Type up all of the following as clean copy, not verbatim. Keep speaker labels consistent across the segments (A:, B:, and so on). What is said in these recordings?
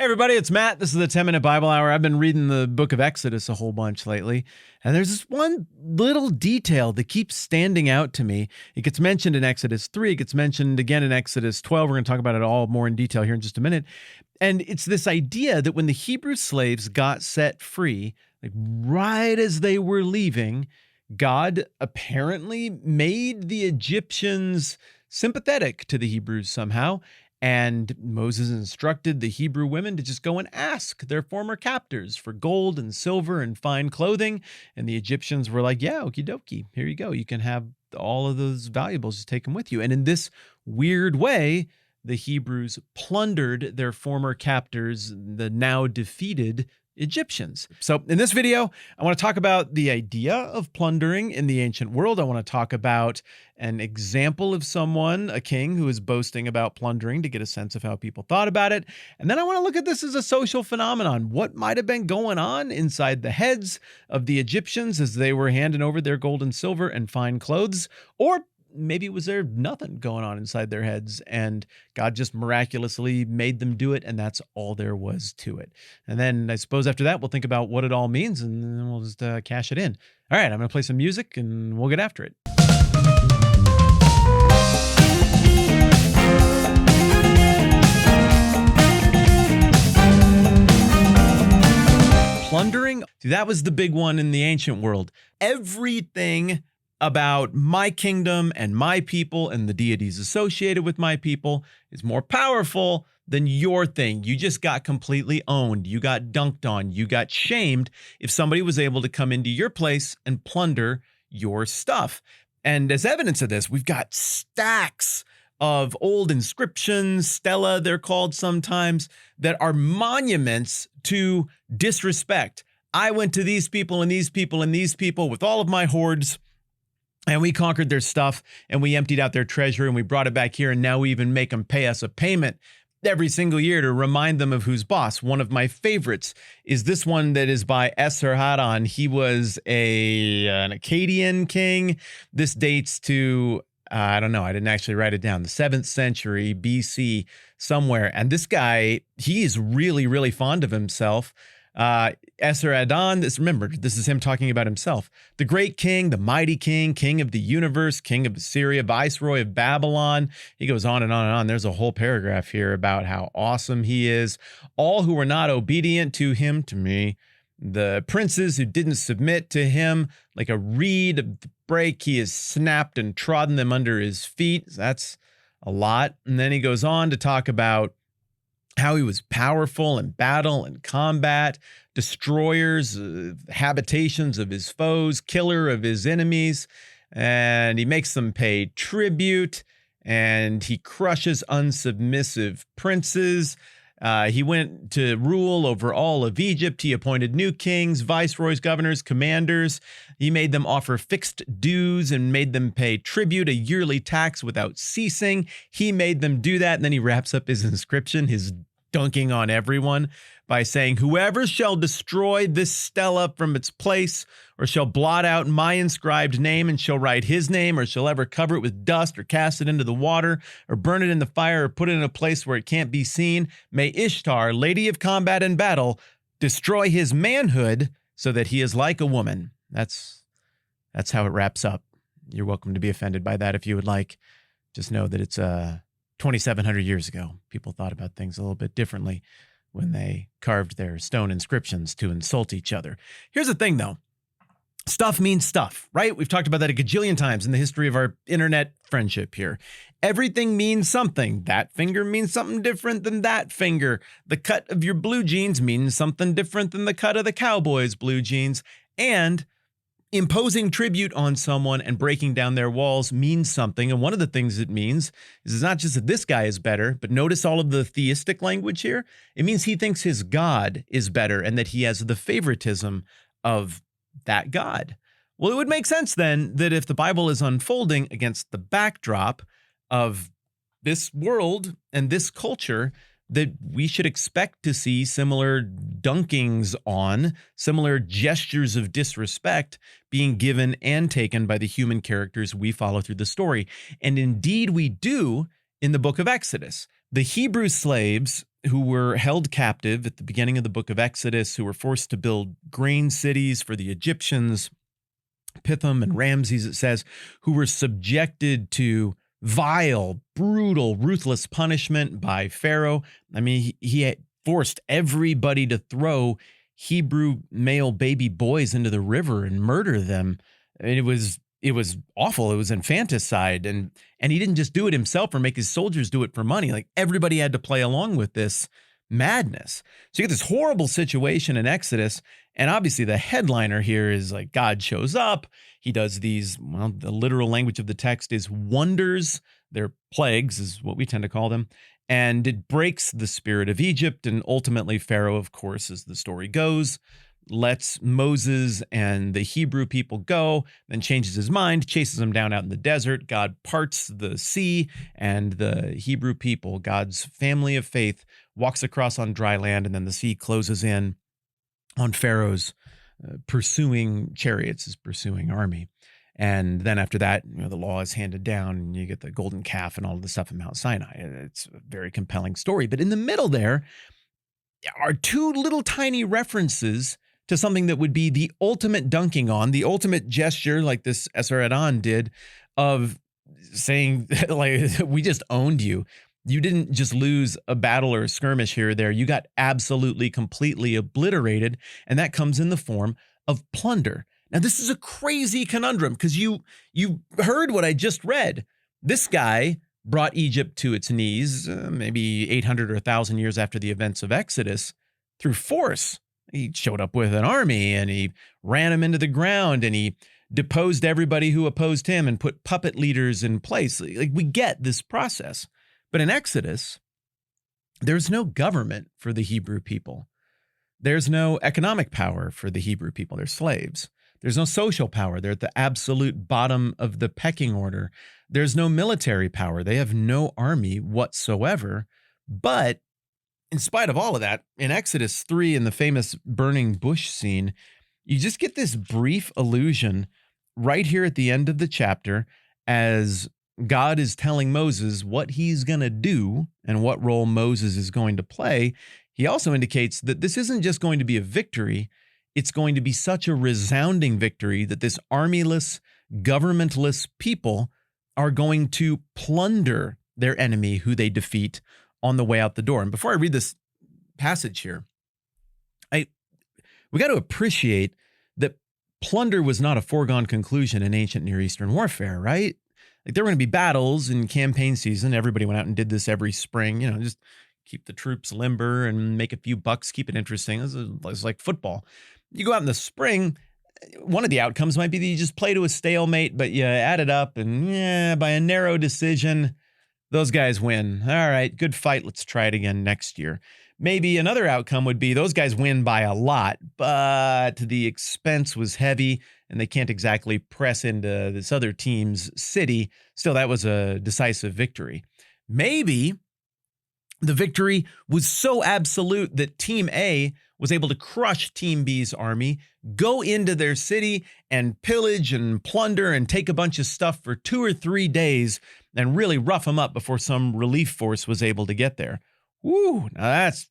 A: Hey everybody, it's Matt. This is the 10-Minute Bible Hour. I've been reading the book of Exodus a whole bunch lately, and there's this one little detail that keeps standing out to me. It gets mentioned in Exodus 3, it gets mentioned again in Exodus 12. We're going to talk about it all more in detail here in just a minute. And it's this idea that when the Hebrew slaves got set free, like right as they were leaving, God apparently made the Egyptians sympathetic to the Hebrews somehow. And Moses instructed the Hebrew women to just go and ask their former captors for gold and silver and fine clothing. And the Egyptians were like, yeah, okie dokie, here you go. You can have all of those valuables, just take them with you. And in this weird way, the Hebrews plundered their former captors, the now defeated Egyptians. So in this video, I want to talk about the idea of plundering in the ancient world. I want to talk about an example of someone, a king, who is boasting about plundering to get a sense of how people thought about it. And then I want to look at this as a social phenomenon. What might have been going on inside the heads of the Egyptians as they were handing over their gold and silver and fine clothes? Or maybe was there nothing going on inside their heads and God just miraculously made them do it, and that's all there was to it. And then I suppose after that, we'll think about what it all means, and then we'll just cash it in. All right, I'm going to play some music, and we'll get after it. Plundering, see, that was the big one in the ancient world. Everything about my kingdom and my people and the deities associated with my people is more powerful than your thing. You just got completely owned. You got dunked on. You got shamed if somebody was able to come into your place and plunder your stuff. And as evidence of this, we've got stacks of old inscriptions, stela they're called sometimes, that are monuments to disrespect. I went to these people and these people and these people with all of my hordes, and we conquered their stuff, and we emptied out their treasure, and we brought it back here, and now we even make them pay us a payment every single year to remind them of who's boss. One of my favorites is this one that is by Esarhaddon. He was an Akkadian king. This dates to, I don't know, I didn't actually write it down, the 7th century BC somewhere. And this guy, he is really, really fond of himself. Esarhaddon, this is him talking about himself. The great king, the mighty king, king of the universe, king of Assyria, viceroy of Babylon. He goes on and on and on. There's a whole paragraph here about how awesome he is. All who were not obedient to him, to me, the princes who didn't submit to him, like a reed of the brake, he has snapped and trodden them under his feet. That's a lot. And then he goes on to talk about how he was powerful in battle and combat, destroyers, habitations of his foes, killer of his enemies, and he makes them pay tribute, and he crushes unsubmissive princes. He went to rule over all of Egypt. He appointed new kings, viceroys, governors, commanders. He made them offer fixed dues and made them pay tribute, a yearly tax without ceasing. He made them do that. And then he wraps up his inscription, his dunking on everyone, by saying, whoever shall destroy this stela from its place, or shall blot out my inscribed name and shall write his name, or shall ever cover it with dust, or cast it into the water, or burn it in the fire, or put it in a place where it can't be seen, may Ishtar, lady of combat and battle, destroy his manhood so that he is like a woman. That's how it wraps up. You're welcome to be offended by that if you would like. Just know that it's 2,700 years ago. People thought about things a little bit differently when they carved their stone inscriptions to insult each other. Here's the thing, though. Stuff means stuff, right? We've talked about that a gajillion times in the history of our internet friendship here. Everything means something. That finger means something different than that finger. The cut of your blue jeans means something different than the cut of the cowboy's blue jeans. And imposing tribute on someone and breaking down their walls means something. And one of the things it means is it's not just that this guy is better, but notice all of the theistic language here. It means he thinks his God is better and that he has the favoritism of that God. Well, it would make sense then that if the Bible is unfolding against the backdrop of this world and this culture, that we should expect to see similar dunkings on, similar gestures of disrespect being given and taken by the human characters we follow through the story. And indeed we do in the book of Exodus. The Hebrew slaves who were held captive at the beginning of the book of Exodus, who were forced to build grain cities for the Egyptians, Pithom and Ramses, it says, who were subjected to vile, brutal, ruthless punishment by Pharaoh. I mean, he had forced everybody to throw Hebrew male baby boys into the river and murder them. I mean, it was awful. It was infanticide, and he didn't just do it himself or make his soldiers do it for money. Like, everybody had to play along with this madness. So you get this horrible situation in Exodus, and obviously the headliner here is like God shows up. He does these, well, the literal language of the text is wonders. They're plagues, is what we tend to call them. And it breaks the spirit of Egypt. And ultimately, Pharaoh, of course, as the story goes, lets Moses and the Hebrew people go, then changes his mind, chases them down out in the desert. God parts the sea, and the Hebrew people, God's family of faith, walks across on dry land, and then the sea closes in on Pharaoh's pursuing chariots, his pursuing army. And then after that, the law is handed down, and you get the golden calf and all of the stuff in Mount Sinai. It's a very compelling story. But in the middle there are two little tiny references to something that would be the ultimate dunking on, the ultimate gesture, like this Esar Adon did, of saying, like, we just owned you. You didn't just lose a battle or a skirmish here or there. You got absolutely, completely obliterated. And that comes in the form of plunder. Now, this is a crazy conundrum, because you heard what I just read. This guy brought Egypt to its knees, maybe 800 or 1,000 years after the events of Exodus, through force. He showed up with an army, and he ran them into the ground, and he deposed everybody who opposed him and put puppet leaders in place. Like, we get this process. But in Exodus, there's no government for the Hebrew people. There's no economic power for the Hebrew people. They're slaves. There's no social power. They're at the absolute bottom of the pecking order. There's no military power. They have no army whatsoever. But in spite of all of that, in Exodus 3, in the famous burning bush scene, you just get this brief allusion right here at the end of the chapter as God is telling Moses what he's going to do and what role Moses is going to play. He also indicates that this isn't just going to be a victory. It's going to be such a resounding victory that this armyless, governmentless people are going to plunder their enemy who they defeat on the way out the door. And before I read this passage here, we got to appreciate that plunder was not a foregone conclusion in ancient Near Eastern warfare, right? Like, there were going to be battles in campaign season. Everybody went out and did this every spring, just keep the troops limber and make a few bucks, keep it interesting. It's like football. You go out in the spring, one of the outcomes might be that you just play to a stalemate, but you add it up, and by a narrow decision, those guys win. All right, good fight. Let's try it again next year. Maybe another outcome would be those guys win by a lot, but the expense was heavy and they can't exactly press into this other team's city. Still, that was a decisive victory. Maybe the victory was so absolute that Team A was able to crush Team B's army, go into their city and pillage and plunder and take a bunch of stuff for 2 or 3 days and really rough them up before some relief force was able to get there. Woo, now that's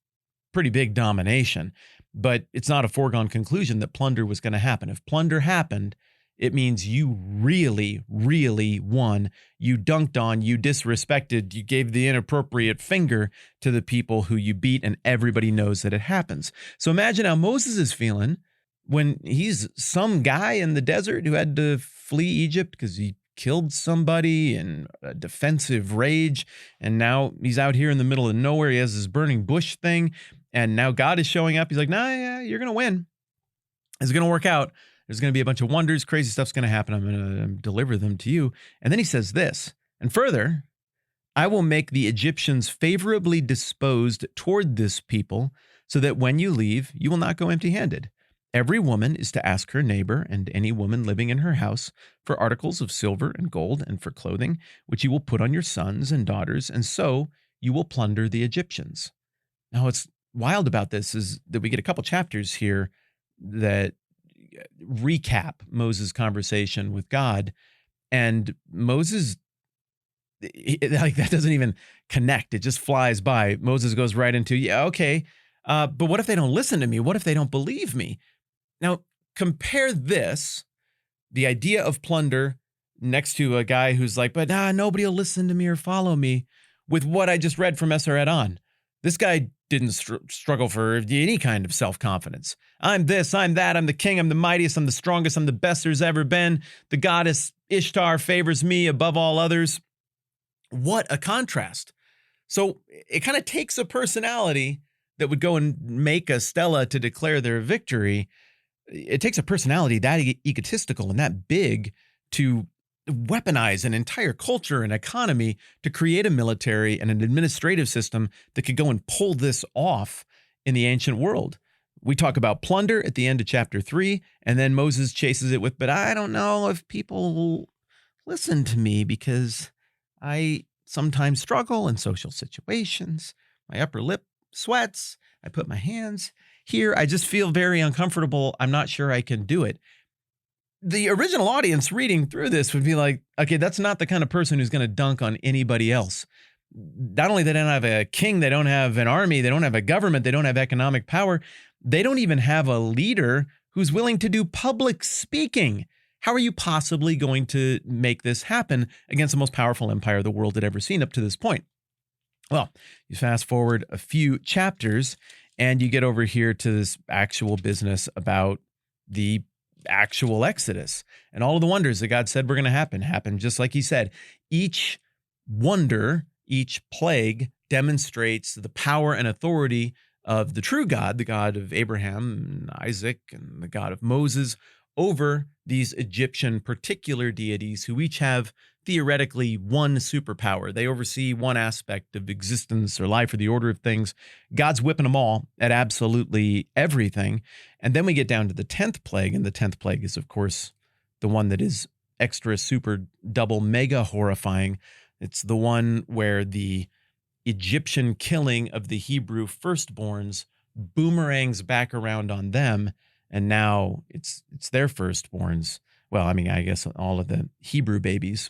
A: pretty big domination. But it's not a foregone conclusion that plunder was going to happen. If plunder happened, it means you really, really won. You dunked on, you disrespected, you gave the inappropriate finger to the people who you beat, and everybody knows that it happens. So imagine how Moses is feeling when he's some guy in the desert who had to flee Egypt because he killed somebody in a defensive rage, and now he's out here in the middle of nowhere. He has this burning bush thing, and now God is showing up. He's like, nah, yeah, you're going to win. It's going to work out. There's going to be a bunch of wonders. Crazy stuff's going to happen. I'm going to deliver them to you. And then he says this, and further, I will make the Egyptians favorably disposed toward this people so that when you leave, you will not go empty-handed. Every woman is to ask her neighbor and any woman living in her house for articles of silver and gold and for clothing, which you will put on your sons and daughters, and so you will plunder the Egyptians. Now, what's wild about this is that we get a couple chapters here that recap Moses' conversation with God, and Moses like that doesn't even connect. It just flies by. Moses goes right into, yeah, okay. But what if they don't listen to me? What if they don't believe me? Now, compare this, the idea of plunder next to a guy who's like, but nobody will listen to me or follow me, with what I just read from Esser Adon. This guy didn't struggle for any kind of self-confidence. I'm this, I'm that, I'm the king, I'm the mightiest, I'm the strongest, I'm the best there's ever been. The goddess Ishtar favors me above all others. What a contrast. So it kind of takes a personality that would go and make a Stella to declare their victory. It takes a personality that egotistical and that big to weaponize an entire culture and economy to create a military and an administrative system that could go and pull this off in the ancient world. We talk about plunder at the end of chapter 3, and then Moses chases it with, but I don't know if people will listen to me because I sometimes struggle in social situations. My upper lip sweats. I put my hands here. I just feel very uncomfortable. I'm not sure I can do it. The original audience reading through this would be like, okay, that's not the kind of person who's going to dunk on anybody else. Not only they don't have a king, they don't have an army, they don't have a government, they don't have economic power. They don't even have a leader who's willing to do public speaking. How are you possibly going to make this happen against the most powerful empire the world had ever seen up to this point? Well, you fast forward a few chapters and you get over here to this actual business about the actual Exodus and all of the wonders that God said were going to happen just like he said. Each wonder, each plague demonstrates the power and authority of the true God, the God of Abraham and Isaac and the God of Moses, over these Egyptian particular deities who each have theoretically one superpower. They oversee one aspect of existence or life or the order of things. God's whipping them all at absolutely everything. And then we get down to the 10th plague, and the 10th plague is, of course, the one that is extra, super, double, mega horrifying. It's the one where the Egyptian killing of the Hebrew firstborns boomerangs back around on them, and now it's their firstborns. Well, I mean, I guess all of the Hebrew babies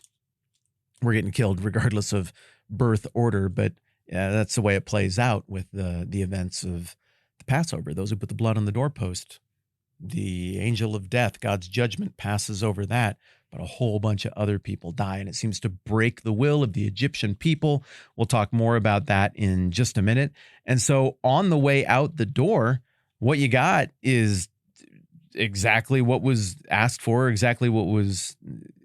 A: were getting killed regardless of birth order, but that's the way it plays out with the events of the Passover. Those who put the blood on the doorpost, the angel of death, God's judgment passes over that, but a whole bunch of other people die, and it seems to break the will of the Egyptian people. We'll talk more about that in just a minute. And so on the way out the door, what you got is exactly what was asked for, exactly what was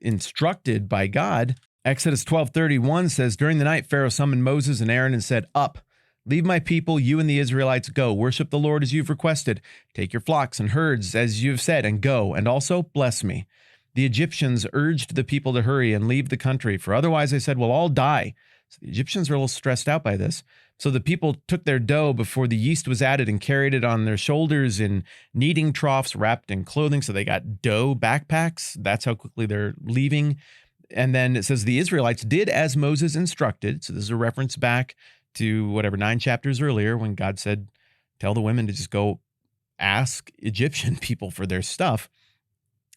A: instructed by God. Exodus 12:31 says, during the night, Pharaoh summoned Moses and Aaron and said, up, leave my people, you and the Israelites, go. Worship the Lord as you've requested. Take your flocks and herds as you've said, and go, and also bless me. The Egyptians urged the people to hurry and leave the country, for otherwise they said, we'll all die. So the Egyptians are a little stressed out by this. So the people took their dough before the yeast was added and carried it on their shoulders in kneading troughs wrapped in clothing. So they got dough backpacks. That's how quickly they're leaving. And then it says the Israelites did as Moses instructed. So this is a reference back to whatever 9 chapters earlier when God said, tell the women to just go ask Egyptian people for their stuff.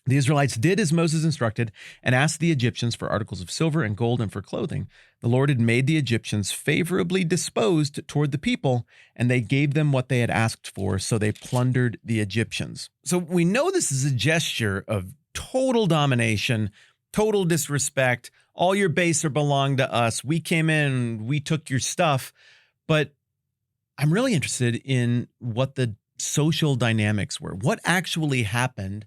A: The Israelites did as Moses instructed and asked the Egyptians for articles of silver and gold and for clothing. The Lord had made the Egyptians favorably disposed toward the people, and they gave them what they had asked for, so they plundered the Egyptians. So we know this is a gesture of total domination, total disrespect. All your base are belong to us. We came in, we took your stuff. But I'm really interested in what the social dynamics were. What actually happened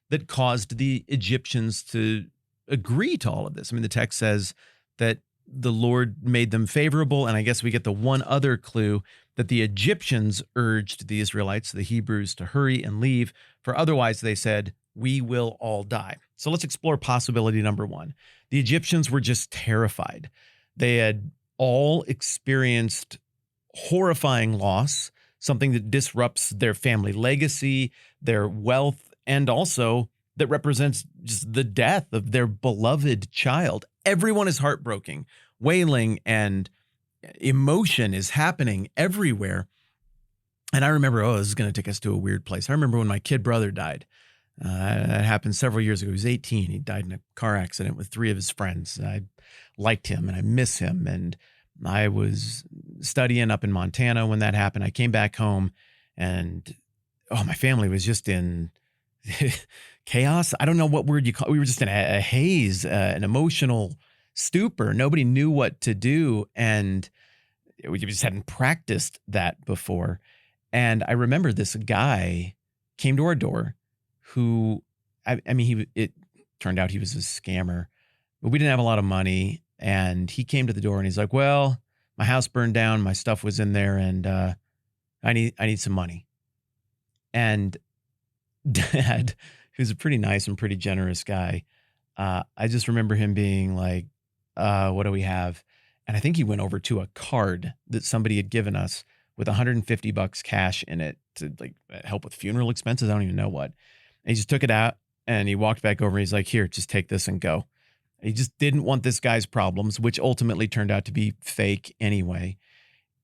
A: that caused the Egyptians to agree to all of this? I mean, the text says that the Lord made them favorable, and I guess we get the one other clue that the Egyptians urged the Israelites, the Hebrews, to hurry and leave, for otherwise they said, we will all die. So let's explore possibility number 1. The Egyptians were just terrified. They had all experienced horrifying loss, something that disrupts their family legacy, their wealth, and also that represents just the death of their beloved child. Everyone is heartbroken, wailing, and emotion is happening everywhere. And I remember, this is going to take us to a weird place. I remember when my kid brother died. That happened several years ago. He was 18. He died in a car accident with 3 of his friends. I liked him and I miss him. And I was studying up in Montana when that happened. I came back home and, oh, my family was just in chaos. I don't know what word you call it. We were just in a haze, an emotional stupor. Nobody knew what to do. And we just hadn't practiced that before. And I remember this guy came to our door who, I mean, it turned out he was a scammer, but we didn't have a lot of money. And he came to the door and he's like, well, my house burned down. My stuff was in there and I need some money. And Dad, who's a pretty nice and pretty generous guy, I just remember him being like, what do we have? And I think he went over to a card that somebody had given us with $150 cash in it to like help with funeral expenses. I don't even know what. And he just took it out and he walked back over. And he's like, here, just take this and go. He just didn't want this guy's problems, which ultimately turned out to be fake anyway.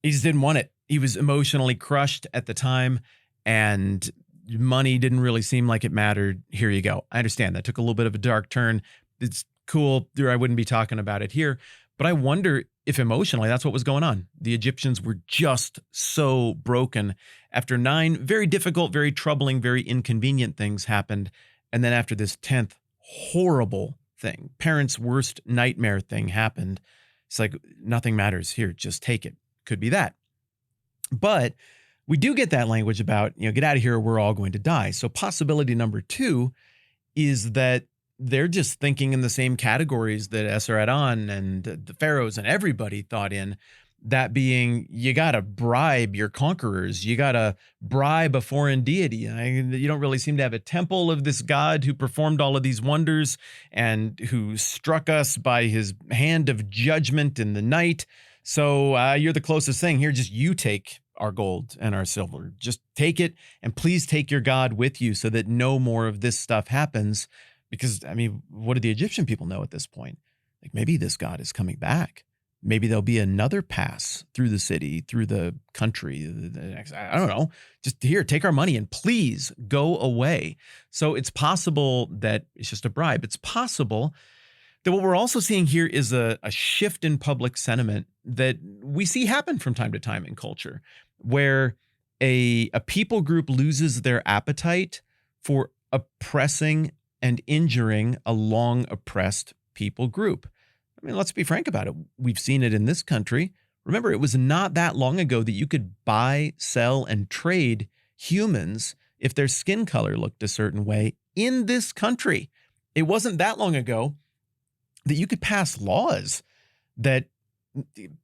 A: He just didn't want it. He was emotionally crushed at the time and money didn't really seem like it mattered. Here you go. I understand that took a little bit of a dark turn. It's cool. I wouldn't be talking about it here, but I wonder if emotionally that's what was going on. The Egyptians were just so broken after 9 very difficult, very troubling, very inconvenient things happened. And then after this 10th horrible thing, parents' worst nightmare thing happened. It's like, nothing matters here. Just take it. Could be that. But we do get that language about, get out of here or we're all going to die. So possibility number 2 is that they're just thinking in the same categories that Esarhaddon and the pharaohs and everybody thought in, that being, you got to bribe your conquerors. You got to bribe a foreign deity. You don't really seem to have a temple of this god who performed all of these wonders and who struck us by his hand of judgment in the night. So you're the closest thing here. Just you take our gold and our silver. Just take it, and please take your god with you so that no more of this stuff happens. Because, what do the Egyptian people know at this point? Like, maybe this god is coming back. Maybe there'll be another pass through the city, through the country. I don't know. Just here, take our money and please go away. So it's possible that it's just a bribe. It's possible that what we're also seeing here is a shift in public sentiment that we see happen from time to time in culture, where a people group loses their appetite for oppressing and injuring a long oppressed people group. Let's be frank about it. We've seen it in this country. Remember, it was not that long ago that you could buy, sell, and trade humans if their skin color looked a certain way in this country. It wasn't that long ago that you could pass laws that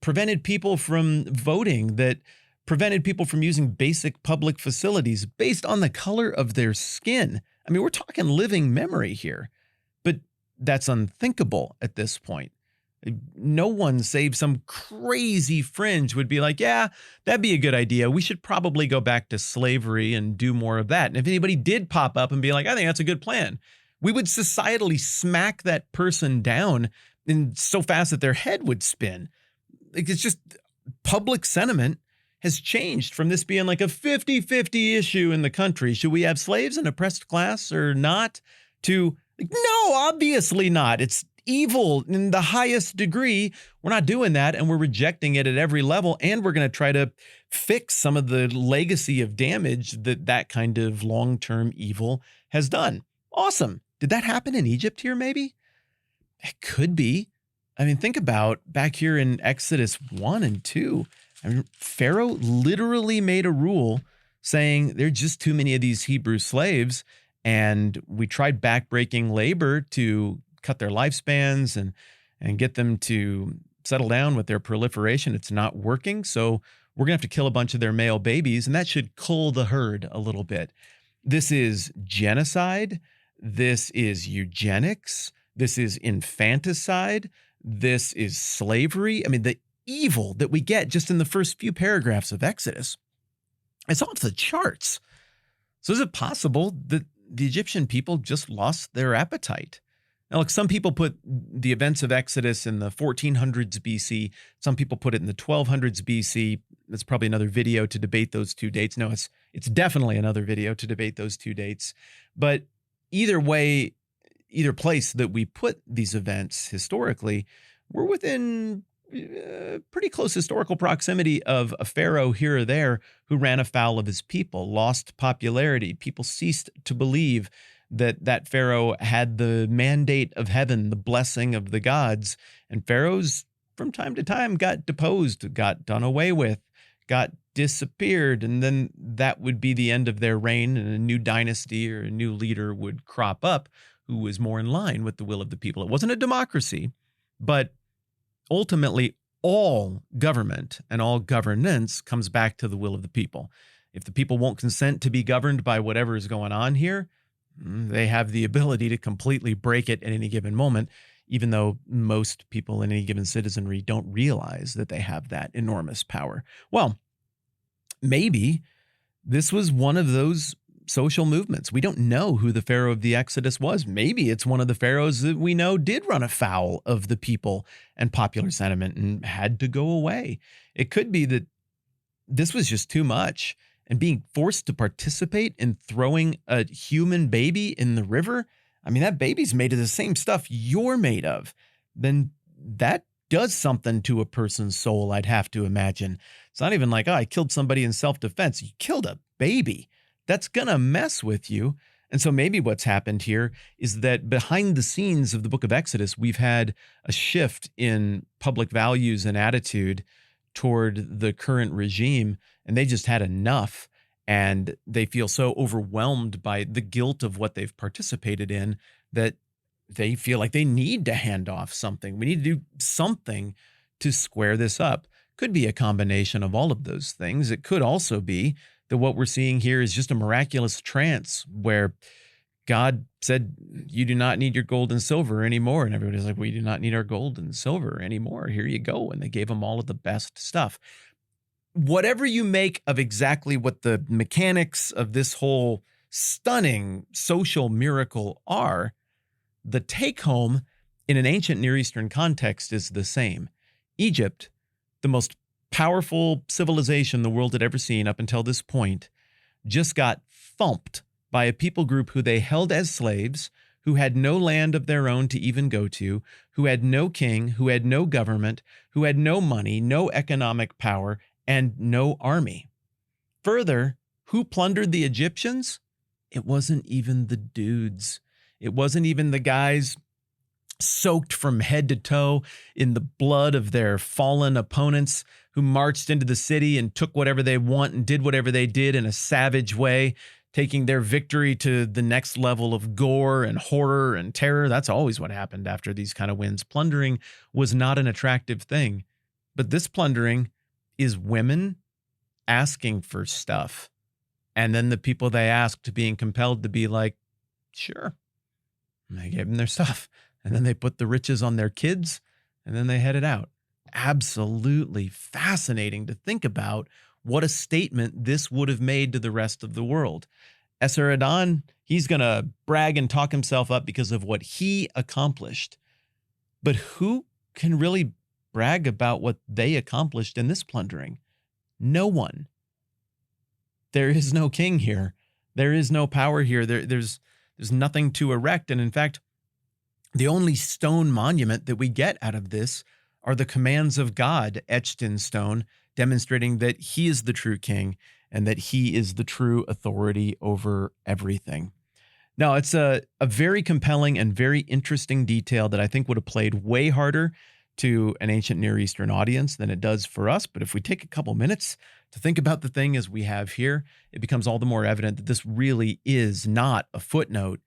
A: prevented people from voting, that prevented people from using basic public facilities based on the color of their skin. We're talking living memory here, but that's unthinkable at this point. No one save some crazy fringe would be like, yeah, that'd be a good idea. We should probably go back to slavery and do more of that. And if anybody did pop up and be like, I think that's a good plan, we would societally smack that person down in so fast that their head would spin. Like, it's just public sentiment has changed from this being like a 50-50 issue in the country. Should we have slaves and oppressed class or not? To like, no, obviously not. It's evil in the highest degree. We're not doing that, and we're rejecting it at every level, and we're going to try to fix some of the legacy of damage that kind of long-term evil has done. Awesome. Did that happen in Egypt here maybe? It could be. Think about back here in Exodus 1 and 2. Pharaoh literally made a rule saying there are just too many of these Hebrew slaves, and we tried backbreaking labor to cut their lifespans and get them to settle down with their proliferation. It's not working, so we're going to have to kill a bunch of their male babies, and that should cull the herd a little bit. This is genocide. This is eugenics. This is infanticide. This is slavery. The evil that we get just in the first few paragraphs of Exodus, it's off the charts. So is it possible that the Egyptian people just lost their appetite? Now, look, some people put the events of Exodus in the 1400s BC. Some people put it in the 1200s BC. That's probably another video to debate those two dates. No, it's definitely another video to debate those two dates. But either way, either place that we put these events historically, we're within pretty close historical proximity of a pharaoh here or there who ran afoul of his people, lost popularity. People ceased to believe that that pharaoh had the mandate of heaven, the blessing of the gods. And pharaohs, from time to time, got deposed, got done away with, got disappeared, and then that would be the end of their reign, and a new dynasty or a new leader would crop up who was more in line with the will of the people. It wasn't a democracy, but ultimately all government and all governance comes back to the will of the people. If the people won't consent to be governed by whatever is going on here, they have the ability to completely break it at any given moment, even though most people in any given citizenry don't realize that they have that enormous power. Well, maybe this was one of those social movements. We don't know who the Pharaoh of the Exodus was. Maybe it's one of the pharaohs that we know did run afoul of the people and popular sentiment and had to go away. It could be that this was just too much, and being forced to participate in throwing a human baby in the river. I mean, that baby's made of the same stuff you're made of. Then that does something to a person's soul, I'd have to imagine. It's not even like, oh, I killed somebody in self-defense. You killed a baby. That's going to mess with you. And so maybe what's happened here is that behind the scenes of the book of Exodus, we've had a shift in public values and attitude toward the current regime, and they just had enough. And they feel so overwhelmed by the guilt of what they've participated in that they feel like they need to hand off something. We need to do something to square this up. Could be a combination of all of those things. It could also be that what we're seeing here is just a miraculous trance where God said, you do not need your gold and silver anymore. And everybody's like, we do not need our gold and silver anymore. Here you go. And they gave them all of the best stuff. Whatever you make of exactly what the mechanics of this whole stunning social miracle are, the take home in an ancient Near Eastern context is the same. Egypt, the most powerful civilization the world had ever seen up until this point, just got thumped by a people group who they held as slaves, who had no land of their own to even go to, who had no king, who had no government, who had no money, no economic power, and no army. Further, who plundered the Egyptians? It wasn't even the dudes. It wasn't even the guys soaked from head to toe in the blood of their fallen opponents who marched into the city and took whatever they want and did whatever they did in a savage way, taking their victory to the next level of gore and horror and terror. That's always what happened after these kind of wins. Plundering was not an attractive thing. But this plundering is women asking for stuff. And then the people they asked being compelled to be like, sure. And they gave them their stuff. And then they put the riches on their kids, and then they headed out. Absolutely fascinating to think about what a statement this would have made to the rest of the world. Esarhaddon, he's going to brag and talk himself up because of what he accomplished. But who can really brag about what they accomplished in this plundering? No one. There is no king here. There is no power here. There's nothing to erect. And in fact, the only stone monument that we get out of this are the commands of God etched in stone, demonstrating that he is the true king and that he is the true authority over everything. Now, it's a very compelling and very interesting detail that I think would have played way harder to an ancient Near Eastern audience than it does for us. But if we take a couple minutes to think about the thing as we have here, it becomes all the more evident that this really is not a footnote.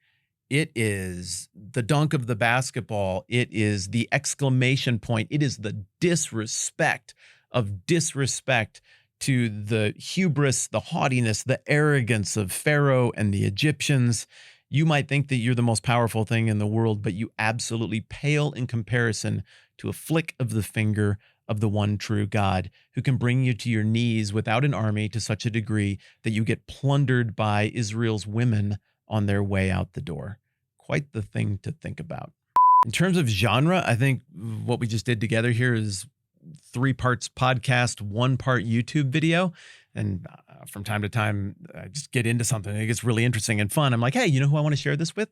A: It is the dunk of the basketball. It is the exclamation point. It is the disrespect of disrespect to the hubris, the haughtiness, the arrogance of Pharaoh and the Egyptians. You might think that you're the most powerful thing in the world, but you absolutely pale in comparison to a flick of the finger of the one true God, who can bring you to your knees without an army to such a degree that you get plundered by Israel's women on their way out the door. Quite the thing to think about. In terms of genre, I think what we just did together here is 3 parts podcast, 1 part YouTube video. And from time to time, I just get into something. It gets really interesting and fun. I'm like, hey, you know who I want to share this with?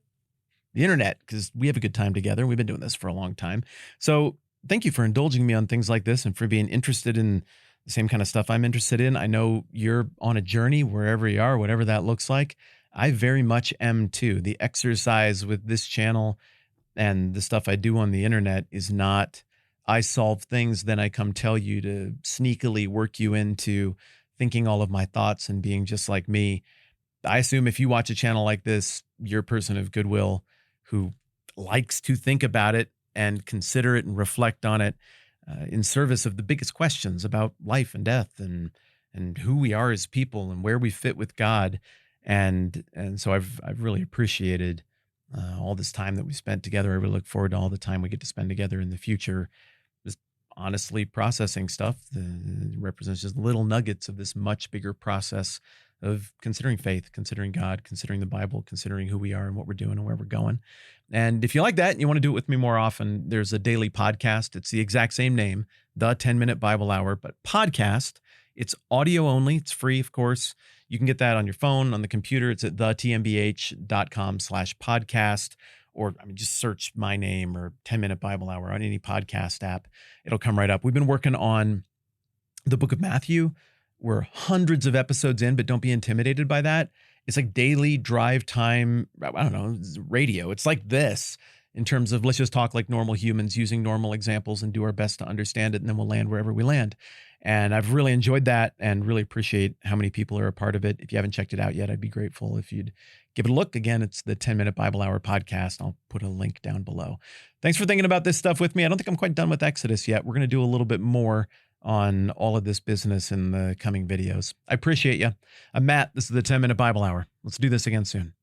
A: The internet, because we have a good time together. We've been doing this for a long time. So thank you for indulging me on things like this and for being interested in the same kind of stuff I'm interested in. I know you're on a journey wherever you are, whatever that looks like. I very much am too. The exercise with this channel and the stuff I do on the internet is not, I solve things, then I come tell you to sneakily work you into thinking all of my thoughts and being just like me. I assume if you watch a channel like this, you're a person of goodwill who likes to think about it and consider it and reflect on it in service of the biggest questions about life and death and who we are as people and where we fit with God. And so I've really appreciated all this time that we spent together. I really look forward to all the time we get to spend together in the future, just honestly processing stuff that represents just little nuggets of this much bigger process of considering faith, considering God, considering the Bible, considering who we are and what we're doing and where we're going. And if you like that and you want to do it with me more often, there's a daily podcast. It's the exact same name, The 10-Minute Bible Hour, but podcast. It's audio only. It's free, of course. You can get that on your phone, on the computer. It's at thetmbh.com/podcast, or just search my name or 10-Minute Bible Hour on any podcast app. It'll come right up. We've been working on the book of Matthew. We're hundreds of episodes in, but don't be intimidated by that. It's like daily drive time, I don't know, radio. It's like this in terms of let's just talk like normal humans using normal examples and do our best to understand it, and then we'll land wherever we land. And I've really enjoyed that and really appreciate how many people are a part of it. If you haven't checked it out yet, I'd be grateful if you'd give it a look. Again, it's the 10-Minute Bible Hour podcast. I'll put a link down below. Thanks for thinking about this stuff with me. I don't think I'm quite done with Exodus yet. We're going to do a little bit more on all of this business in the coming videos. I appreciate you. I'm Matt. This is the 10-Minute Bible Hour. Let's do this again soon.